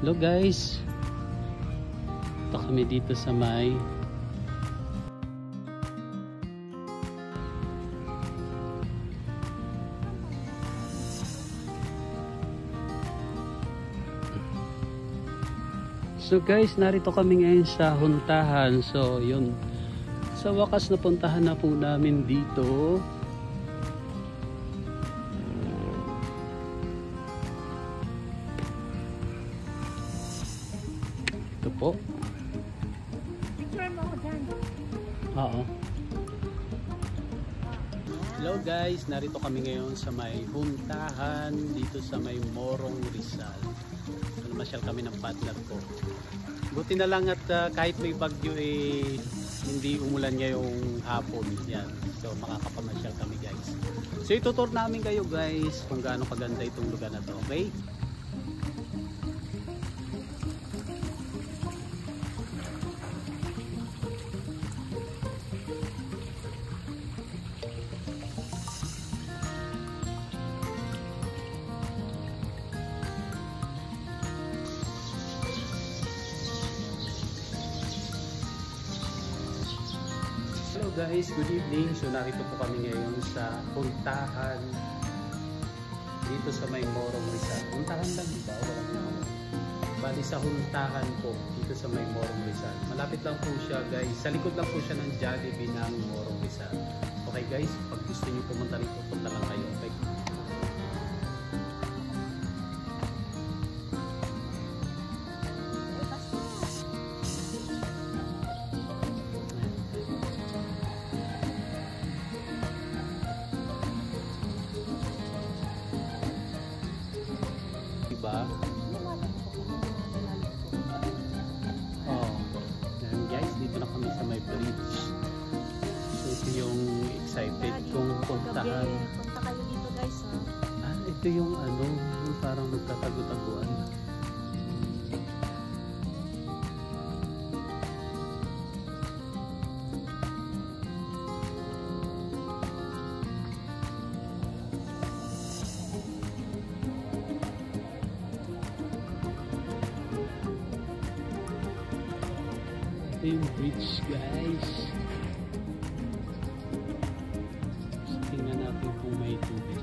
Hello guys, ito kami dito sa may so guys, narito kami ngayon sa Huntahan. So yun, sa wakas napuntahan na po namin dito. Ito po. Picture mo ako dyan. Oo. Hello guys, narito kami ngayon sa may Huntahan dito sa may Morong Rizal. So, namasyal kami ng partner ko. Buti na lang at kahit may bagyo hindi umulan ngayong hapon. Yan. So makakapamasyal kami guys. So itutur namin kayo guys kung gaano kaganda itong lugar na to. Okay? Hello guys, good evening. So narito po kami ngayon sa Huntahan dito sa may Morong Rizal. Huntahan lang di ba? Walang naman. Bali sa Huntahan po dito sa may Morong Rizal. Malapit lang po siya guys. Sa likod lang po siya ng Jollibee ng Morong Rizal. Okay guys, pag gusto niyo pumunta rito, punta lang kayo. Okay? Diba? Oh, yan guys, dito na kami sa may bridge. So ito yung excited kong puntahan. Punta kayo dito guys. Ah, ito yung ano, yung parang magtatago-taguan. Ito yung bridge guys. So, tingnan natin kung may tubig.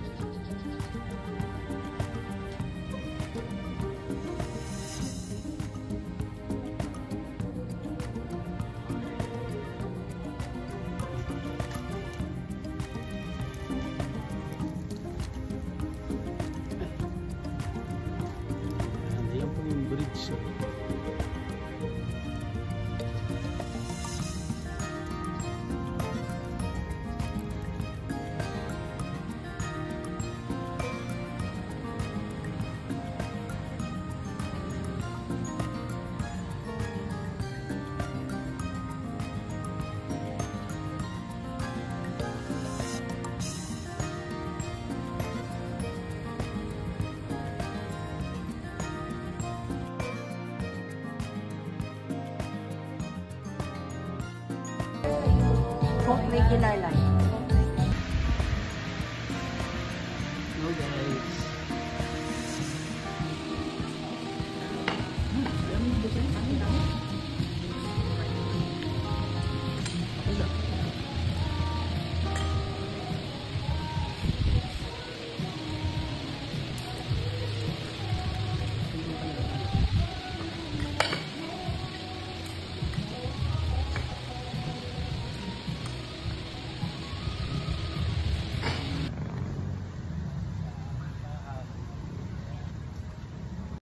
Ayan po yung bridge. Coke regular lang. Hello guys.